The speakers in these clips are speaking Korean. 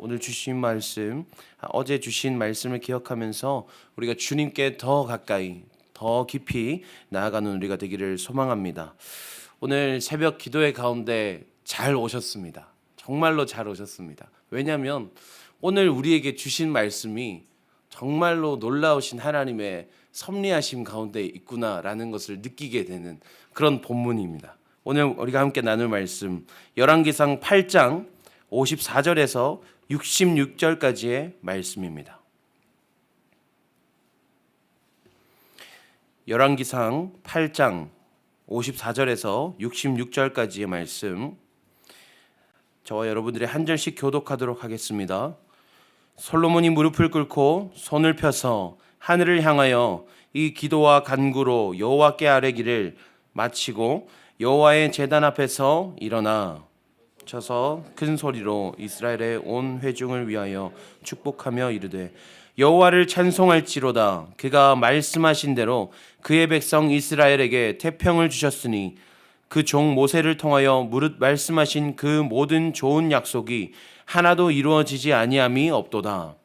오늘 주신 말씀, 어제 주신 말씀을 기억하면서 우리가 주님께 더 가까이, 더 깊이 나아가는 우리가 되기를 소망합니다. 오늘 새벽 기도회 가운데 잘 오셨습니다. 정말로 잘 오셨습니다. 왜냐하면 오늘 우리에게 주신 말씀이 정말로 놀라우신 하나님의 섭리하심 가운데 있구나라는 것을 느끼게 되는 그런 본문입니다. 오늘 우리가 함께 나눌 말씀 열왕기상 8장 54절에서 66절까지의 말씀입니다. 열왕기상 8장 54절에서 66절까지의 말씀, 저와 여러분들이 한 절씩 교독하도록 하겠습니다. 솔로몬이 무릎을 꿇고 손을 펴서 하늘을 향하여 이 기도와 간구로 여호와께 아뢰기를 마치고 여호와의 제단 앞에서 일어나 쳐서 큰 소리로 이스라엘의 온 회중을 위하여 축복하며 이르되 여호와를 찬송할지로다. 그가 말씀하신 대로 그의 백성 이스라엘에게 태평을 주셨으니 그 종 모세를 통하여 무릇 말씀하신 그 모든 좋은 약속이 하나도 이루어지지 아니함이 없도다.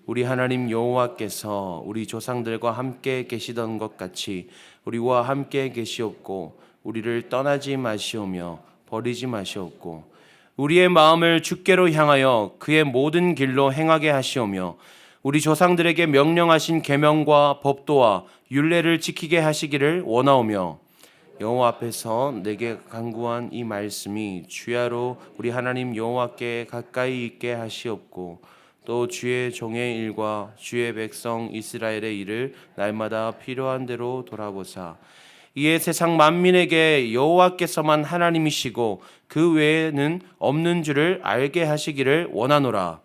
우리 하나님 여호와께서 우리 조상들과 함께 계시던 것 같이 우리와 함께 계시옵고 우리를 떠나지 마시오며 버리지 마시옵고 우리의 마음을 주께로 향하여 그의 모든 길로 행하게 하시오며 우리 조상들에게 명령하신 계명과 법도와 율례를 지키게 하시기를 원하오며 여호와 앞에서 내게 간구한 이 말씀이 주야로 우리 하나님 여호와께 가까이 있게 하시옵고 또 주의 종의 일과 주의 백성 이스라엘의 일을 날마다 필요한 대로 돌아보사 이에 세상 만민에게 여호와께서만 하나님이시고 그 외에는 없는 줄을 알게 하시기를 원하노라.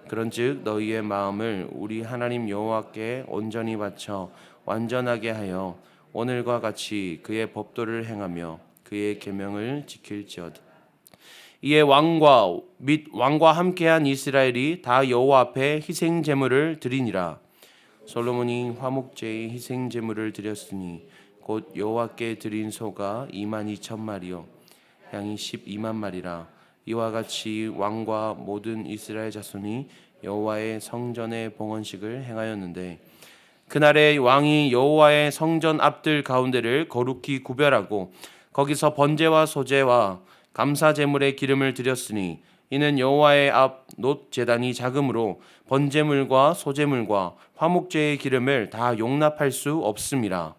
그런즉 너희의 마음을 우리 하나님 여호와께 온전히 바쳐 완전하게 하여 오늘과 같이 그의 법도를 행하며 그의 계명을 지킬지어다. 이에 왕과 및 왕과 함께한 이스라엘이 다 여호와 앞에 희생 제물을 드리니라. 솔로몬이 화목제의 희생 제물을 드렸으니 곧 여호와께 드린 소가 22,000마리요 양이 12만 마리라. 이와 같이 왕과 모든 이스라엘 자손이 여호와의 성전의 봉헌식을 행하였는데 그날에 왕이 여호와의 성전 앞들 가운데를 거룩히 구별하고 거기서 번제와 소제와 감사 제물의 기름을 드렸으니 이는 여호와의 앞 놋 제단이 작으므로 번제물과 소제물과 화목제의 기름을 다 용납할 수 없음이라.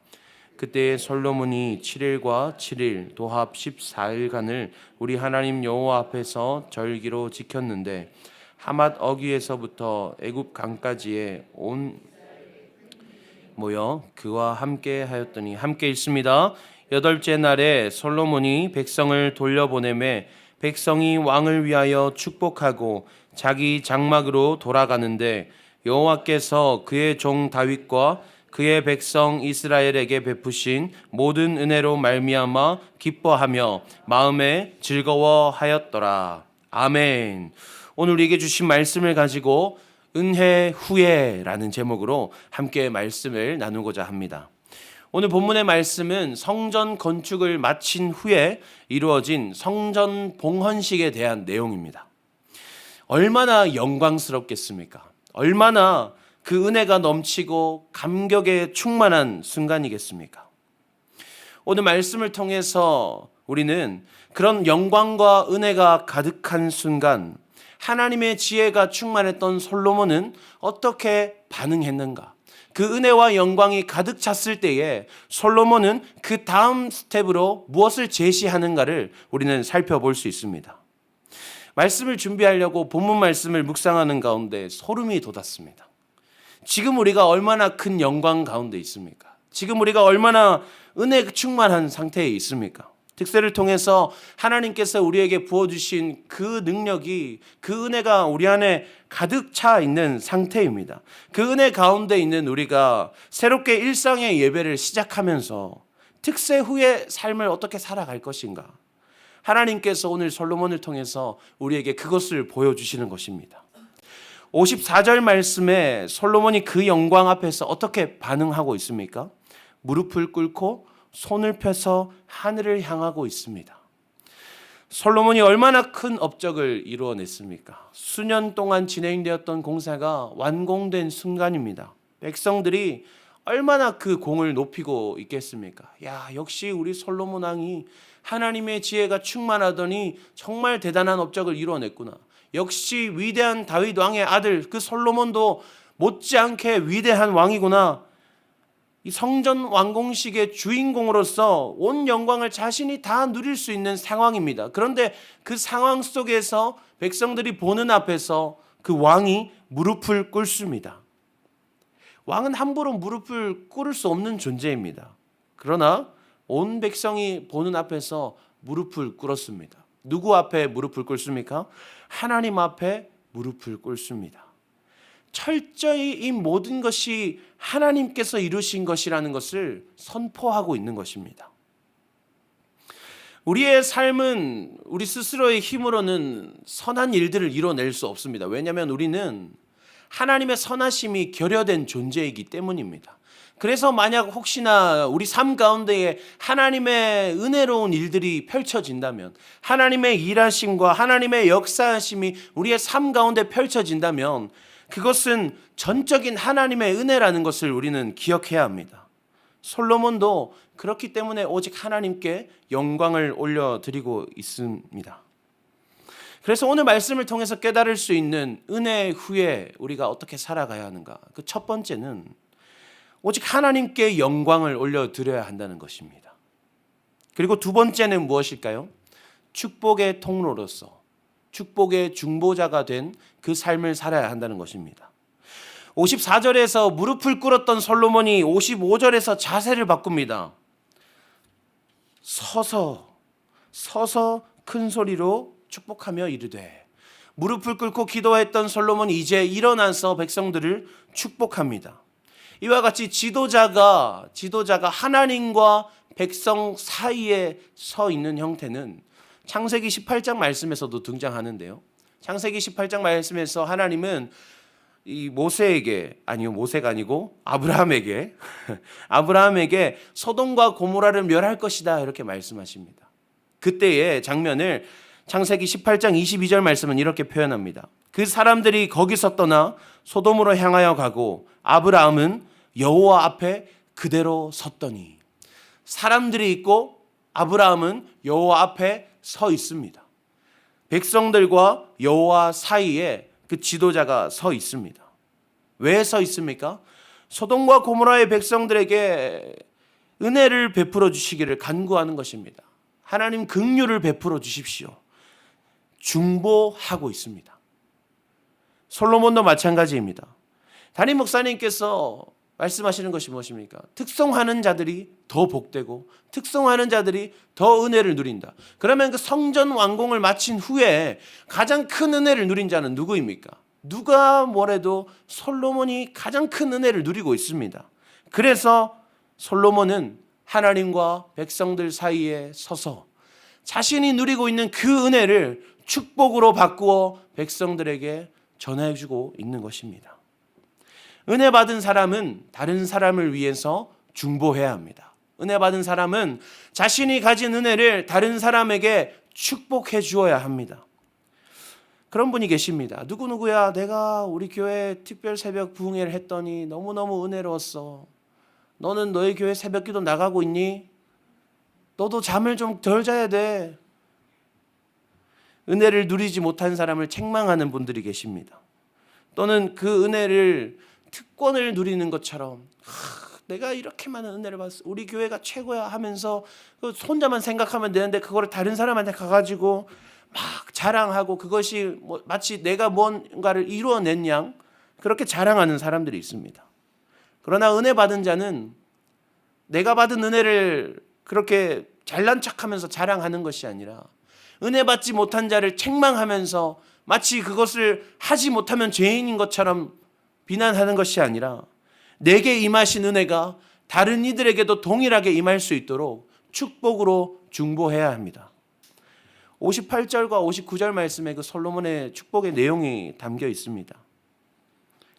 그때 솔로몬이 7일과 7일 도합 14일간을 우리 하나님 여호와 앞에서 절기로 지켰는데 하맛 어귀에서부터 애굽 강까지의 온 모여 그와 함께 하였더니 함께 있습니다. 8째 날에 솔로몬이 백성을 돌려보내매 백성이 왕을 위하여 축복하고 자기 장막으로 돌아가는데 여호와께서 그의 종 다윗과 그의 백성 이스라엘에게 베푸신 모든 은혜로 말미암아 기뻐하며 마음에 즐거워하였더라. 아멘. 오늘 우리에게 주신 말씀을 가지고 은혜 후에라는 제목으로 함께 말씀을 나누고자 합니다. 오늘 본문의 말씀은 성전 건축을 마친 후에 이루어진 성전 봉헌식에 대한 내용입니다. 얼마나 영광스럽겠습니까? 얼마나 그 은혜가 넘치고 감격에 충만한 순간이겠습니까? 오늘 말씀을 통해서 우리는 그런 영광과 은혜가 가득한 순간 하나님의 지혜가 충만했던 솔로몬은 어떻게 반응했는가? 그 은혜와 영광이 가득 찼을 때에 솔로몬은 그 다음 스텝으로 무엇을 제시하는가를 우리는 살펴볼 수 있습니다. 말씀을 준비하려고 본문 말씀을 묵상하는 가운데 소름이 돋았습니다. 지금 우리가 얼마나 큰 영광 가운데 있습니까? 지금 우리가 얼마나 은혜 충만한 상태에 있습니까? 특세를 통해서 하나님께서 우리에게 부어주신 그 능력이, 그 은혜가 우리 안에 가득 차 있는 상태입니다. 그 은혜 가운데 있는 우리가 새롭게 일상의 예배를 시작하면서 특세 후의 삶을 어떻게 살아갈 것인가? 하나님께서 오늘 솔로몬을 통해서 우리에게 그것을 보여주시는 것입니다. 54절 말씀에 솔로몬이 그 영광 앞에서 어떻게 반응하고 있습니까? 무릎을 꿇고 손을 펴서 하늘을 향하고 있습니다. 솔로몬이 얼마나 큰 업적을 이루어냈습니까? 수년 동안 진행되었던 공사가 완공된 순간입니다. 백성들이 얼마나 그 공을 높이고 있겠습니까? 야, 역시 우리 솔로몬 왕이 하나님의 지혜가 충만하더니 정말 대단한 업적을 이루어냈구나. 역시 위대한 다윗 왕의 아들 그 솔로몬도 못지않게 위대한 왕이구나. 이 성전 완공식의 주인공으로서 온 영광을 자신이 다 누릴 수 있는 상황입니다. 그런데 그 상황 속에서 백성들이 보는 앞에서 그 왕이 무릎을 꿇습니다. 왕은 함부로 무릎을 꿇을 수 없는 존재입니다. 그러나 온 백성이 보는 앞에서 무릎을 꿇었습니다. 누구 앞에 무릎을 꿇습니까? 하나님 앞에 무릎을 꿇습니다. 철저히 이 모든 것이 하나님께서 이루신 것이라는 것을 선포하고 있는 것입니다. 우리의 삶은 우리 스스로의 힘으로는 선한 일들을 이뤄낼 수 없습니다. 왜냐하면 우리는 하나님의 선하심이 결여된 존재이기 때문입니다. 그래서 만약 혹시나 우리 삶 가운데에 하나님의 은혜로운 일들이 펼쳐진다면, 하나님의 일하심과 하나님의 역사하심이 우리의 삶 가운데 펼쳐진다면 그것은 전적인 하나님의 은혜라는 것을 우리는 기억해야 합니다. 솔로몬도 그렇기 때문에 오직 하나님께 영광을 올려드리고 있습니다. 그래서 오늘 말씀을 통해서 깨달을 수 있는 은혜 후에 우리가 어떻게 살아가야 하는가? 그 첫 번째는 오직 하나님께 영광을 올려드려야 한다는 것입니다. 그리고 두 번째는 무엇일까요? 축복의 통로로서 축복의 중보자가 된 그 삶을 살아야 한다는 것입니다. 54절에서 무릎을 꿇었던 솔로몬이 55절에서 자세를 바꿉니다. 서서 큰 소리로 축복하며 이르되, 무릎을 꿇고 기도했던 솔로몬이 이제 일어나서 백성들을 축복합니다. 이와 같이 지도자가 하나님과 백성 사이에 서 있는 형태는 창세기 18장 말씀에서도 등장하는데요. 창세기 18장 말씀에서 하나님은 이 모세가 아니고 아브라함에게 소돔과 고모라를 멸할 것이다 이렇게 말씀하십니다. 그때의 장면을 창세기 18장 22절 말씀은 이렇게 표현합니다. 그 사람들이 거기서 떠나 소돔으로 향하여 가고 아브라함은 여호와 앞에 그대로 섰더니, 사람들이 있고 아브라함은 여호와 앞에 서 있습니다. 백성들과 여호와 사이에 그 지도자가 서 있습니다. 왜 서 있습니까? 소돔과 고모라의 백성들에게 은혜를 베풀어 주시기를 간구하는 것입니다. 하나님 긍휼을 베풀어 주십시오. 중보하고 있습니다. 솔로몬도 마찬가지입니다. 담임 목사님께서 말씀하시는 것이 무엇입니까? 특성하는 자들이 더 복되고 특성하는 자들이 더 은혜를 누린다. 그러면 그 성전 완공을 마친 후에 가장 큰 은혜를 누린 자는 누구입니까? 누가 뭐래도 솔로몬이 가장 큰 은혜를 누리고 있습니다. 그래서 솔로몬은 하나님과 백성들 사이에 서서 자신이 누리고 있는 그 은혜를 축복으로 바꾸어 백성들에게 전해주고 있는 것입니다. 은혜 받은 사람은 다른 사람을 위해서 중보해야 합니다. 은혜 받은 사람은 자신이 가진 은혜를 다른 사람에게 축복해 주어야 합니다. 그런 분이 계십니다. 누구야, 내가 우리 교회 특별 새벽 부흥회를 했더니 너무너무 은혜로웠어. 너는 너희 교회 새벽 기도 나가고 있니? 너도 잠을 좀 덜 자야 돼. 은혜를 누리지 못한 사람을 책망하는 분들이 계십니다. 또는 그 은혜를 특권을 누리는 것처럼 내가 이렇게 많은 은혜를 받았어, 우리 교회가 최고야 하면서 혼자만 생각하면 되는데 그거를 다른 사람한테 가가지고 막 자랑하고 그것이 마치 내가 뭔가를 이루어낸 양 그렇게 자랑하는 사람들이 있습니다. 그러나 은혜 받은 자는 내가 받은 은혜를 그렇게 잘난 척하면서 자랑하는 것이 아니라 은혜 받지 못한 자를 책망하면서 마치 그것을 하지 못하면 죄인인 것처럼 비난하는 것이 아니라 내게 임하신 은혜가 다른 이들에게도 동일하게 임할 수 있도록 축복으로 중보해야 합니다. 58절과 59절 말씀에 그 솔로몬의 축복의 내용이 담겨 있습니다.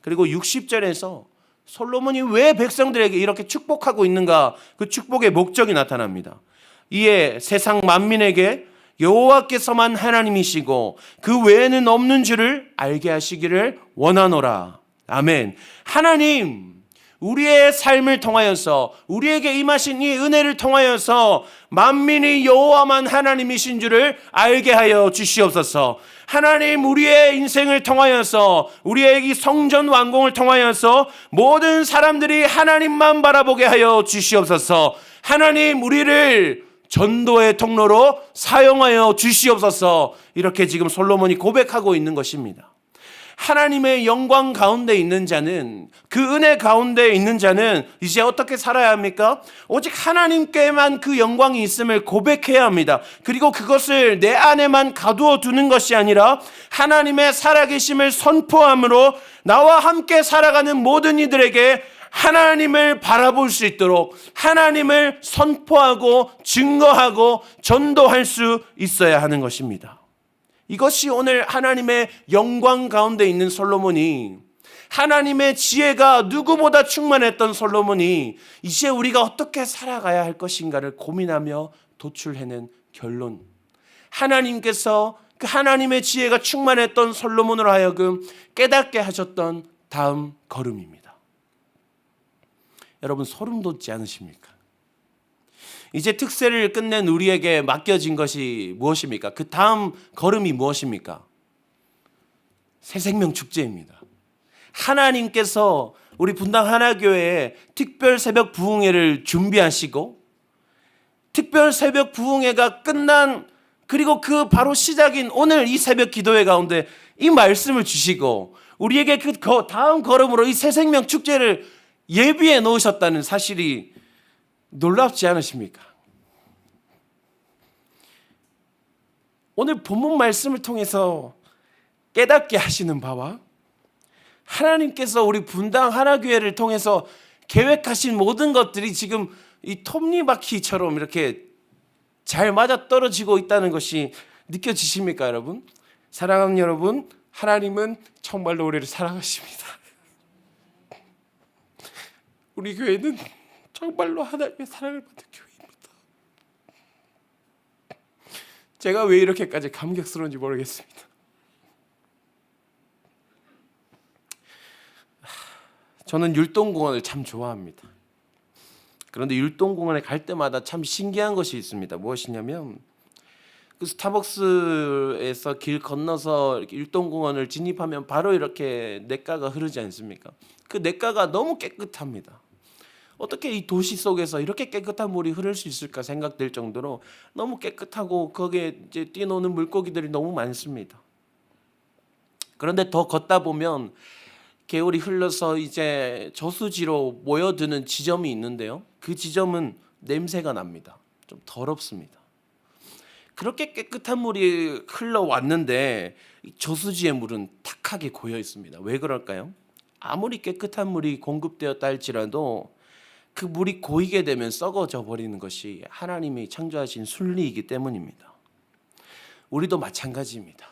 그리고 60절에서 솔로몬이 왜 백성들에게 이렇게 축복하고 있는가, 그 축복의 목적이 나타납니다. 이에 세상 만민에게 여호와께서만 하나님이시고 그 외에는 없는 줄을 알게 하시기를 원하노라. 아멘. 하나님, 우리의 삶을 통하여서 우리에게 임하신 이 은혜를 통하여서 만민이 여호와만 하나님이신 줄을 알게 하여 주시옵소서. 하나님, 우리의 인생을 통하여서 우리의 이 성전 완공을 통하여서 모든 사람들이 하나님만 바라보게 하여 주시옵소서. 하나님, 우리를 전도의 통로로 사용하여 주시옵소서. 이렇게 지금 솔로몬이 고백하고 있는 것입니다. 하나님의 영광 가운데 있는 자는, 그 은혜 가운데 있는 자는 이제 어떻게 살아야 합니까? 오직 하나님께만 그 영광이 있음을 고백해야 합니다. 그리고 그것을 내 안에만 가두어 두는 것이 아니라 하나님의 살아계심을 선포함으로 나와 함께 살아가는 모든 이들에게 하나님을 바라볼 수 있도록 하나님을 선포하고 증거하고 전도할 수 있어야 하는 것입니다. 이것이 오늘 하나님의 영광 가운데 있는 솔로몬이, 하나님의 지혜가 누구보다 충만했던 솔로몬이 이제 우리가 어떻게 살아가야 할 것인가를 고민하며 도출해낸 결론, 하나님께서 그 하나님의 지혜가 충만했던 솔로몬으로 하여금 깨닫게 하셨던 다음 걸음입니다. 여러분, 소름 돋지 않으십니까? 이제 특세를 끝낸 우리에게 맡겨진 것이 무엇입니까? 그 다음 걸음이 무엇입니까? 새생명 축제입니다. 하나님께서 우리 분당 하나교회에 특별 새벽 부흥회를 준비하시고, 특별 새벽 부흥회가 끝난, 그리고 그 바로 시작인 오늘 이 새벽 기도회 가운데 이 말씀을 주시고 우리에게 그 다음 걸음으로 이 새생명 축제를 예비해 놓으셨다는 사실이 놀랍지 않으십니까? 오늘 본문 말씀을 통해서 깨닫게 하시는 바와 하나님께서 우리 분당 하나교회를 통해서 계획하신 모든 것들이 지금 이 톱니바퀴처럼 이렇게 잘 맞아떨어지고 있다는 것이 느껴지십니까, 여러분? 사랑하는 여러분, 하나님은 정말로 우리를 사랑하십니다. 우리 교회는 정말로 하나님의 사랑을 받는 교회입니다. 제가 왜 이렇게까지 감격스러운지 모르겠습니다. 저는 율동공원을 참 좋아합니다. 그런데 율동공원에 갈 때마다 참 신기한 것이 있습니다. 무엇이냐면 그 스타벅스에서 길 건너서 이렇게 율동공원을 진입하면 바로 이렇게 냇가가 흐르지 않습니까? 그 냇가가 너무 깨끗합니다. 어떻게 이 도시 속에서 이렇게 깨끗한 물이 흐를 수 있을까 생각될 정도로 너무 깨끗하고 거기에 이제 뛰노는 물고기들이 너무 많습니다. 그런데 더 걷다 보면 개울이 흘러서 이제 저수지로 모여드는 지점이 있는데요. 그 지점은 냄새가 납니다. 좀 더럽습니다. 그렇게 깨끗한 물이 흘러왔는데 저수지의 물은 탁하게 고여 있습니다. 왜 그럴까요? 아무리 깨끗한 물이 공급되었다 할지라도 그 물이 고이게 되면 썩어져 버리는 것이 하나님이 창조하신 순리이기 때문입니다. 우리도 마찬가지입니다.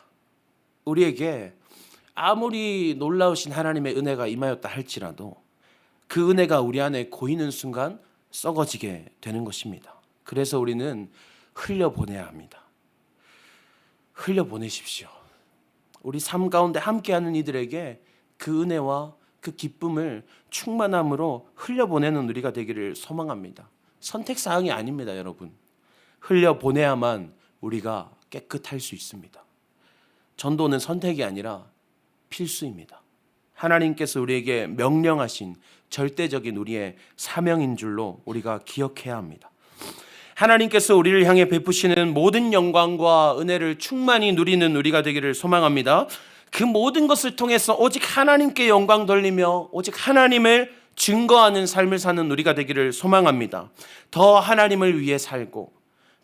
우리에게 아무리 놀라우신 하나님의 은혜가 임하였다 할지라도 그 은혜가 우리 안에 고이는 순간 썩어지게 되는 것입니다. 그래서 우리는 흘려보내야 합니다. 흘려보내십시오. 우리 삶 가운데 함께하는 이들에게 그 은혜와 그 기쁨을 충만함으로 흘려보내는 우리가 되기를 소망합니다. 선택사항이 아닙니다, 여러분. 흘려보내야만 우리가 깨끗할 수 있습니다. 전도는 선택이 아니라 필수입니다. 하나님께서 우리에게 명령하신 절대적인 우리의 사명인 줄로 우리가 기억해야 합니다. 하나님께서 우리를 향해 베푸시는 모든 영광과 은혜를 충만히 누리는 우리가 되기를 소망합니다. 그 모든 것을 통해서 오직 하나님께 영광 돌리며 오직 하나님을 증거하는 삶을 사는 우리가 되기를 소망합니다. 더 하나님을 위해 살고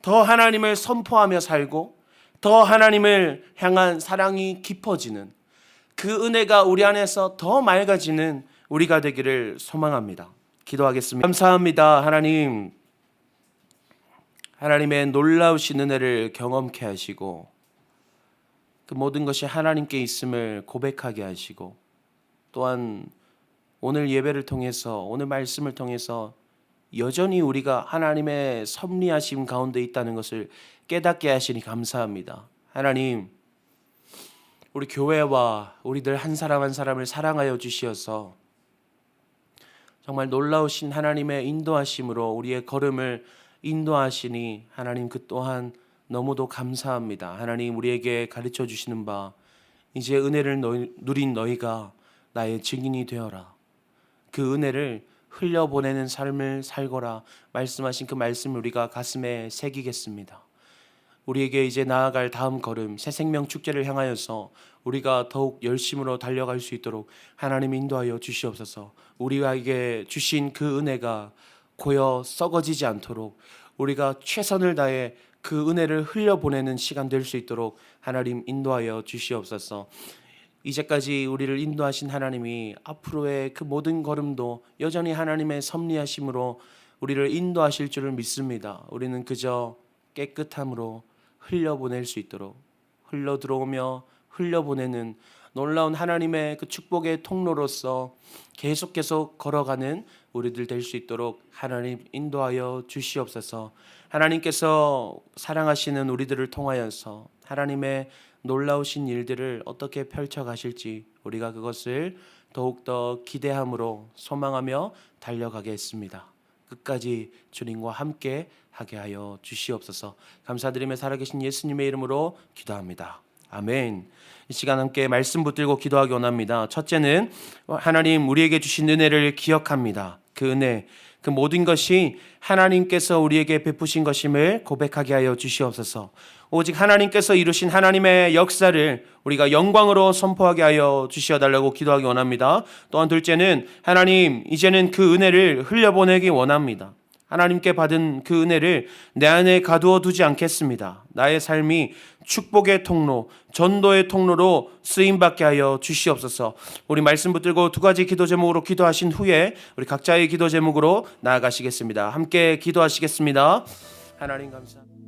더 하나님을 선포하며 살고 더 하나님을 향한 사랑이 깊어지는 그 은혜가 우리 안에서 더 맑아지는 우리가 되기를 소망합니다. 기도하겠습니다. 감사합니다. 하나님의 놀라우신 은혜를 경험케 하시고 그 모든 것이 하나님께 있음을 고백하게 하시고 또한 오늘 예배를 통해서 오늘 말씀을 통해서 여전히 우리가 하나님의 섭리하심 가운데 있다는 것을 깨닫게 하시니 감사합니다. 하나님, 우리 교회와 우리들 한 사람 한 사람을 사랑하여 주시어서 정말 놀라우신 하나님의 인도하심으로 우리의 걸음을 인도하시니 하나님 그 또한 너무도 감사합니다. 하나님, 우리에게 가르쳐 주시는 바 이제 은혜를 누린 너희가 나의 증인이 되어라. 그 은혜를 흘려보내는 삶을 살거라 말씀하신 그 말씀을 우리가 가슴에 새기겠습니다. 우리에게 이제 나아갈 다음 걸음 새생명 축제를 향하여서 우리가 더욱 열심으로 달려갈 수 있도록 하나님 인도하여 주시옵소서. 우리에게 주신 그 은혜가 고여 썩어지지 않도록 우리가 최선을 다해 그 은혜를 흘려보내는 시간 될 수 있도록 하나님 인도하여 주시옵소서. 이제까지 우리를 인도하신 하나님이 앞으로의 그 모든 걸음도 여전히 하나님의 섭리하심으로 우리를 인도하실 줄을 믿습니다. 우리는 그저 깨끗함으로 흘려보낼 수 있도록 흘러들어오며 흘려보내는 놀라운 하나님의 그 축복의 통로로서 계속 걸어가는 우리들 될 수 있도록 하나님 인도하여 주시옵소서. 하나님께서 사랑하시는 우리들을 통하여서 하나님의 놀라우신 일들을 어떻게 펼쳐 가실지 우리가 그것을 더욱더 기대함으로 소망하며 달려가겠습니다. 끝까지 주님과 함께 하게 하여 주시옵소서. 감사드리며 살아계신 예수님의 이름으로 기도합니다. 아멘. 이 시간 함께 말씀 붙들고 기도하기 원합니다. 첫째는 하나님 우리에게 주신 은혜를 기억합니다. 그 은혜, 그 모든 것이 하나님께서 우리에게 베푸신 것임을 고백하게 하여 주시옵소서. 오직 하나님께서 이루신 하나님의 역사를 우리가 영광으로 선포하게 하여 주시어달라고 기도하기 원합니다. 또한 둘째는 하나님 이제는 그 은혜를 흘려보내기 원합니다. 하나님께 받은 그 은혜를 내 안에 가두어 두지 않겠습니다. 나의 삶이 축복의 통로, 전도의 통로로 쓰임받게 하여 주시옵소서. 우리 말씀 붙들고 두 가지 기도 제목으로 기도하신 후에 우리 각자의 기도 제목으로 나아가시겠습니다. 함께 기도하시겠습니다. 하나님 감사합니다.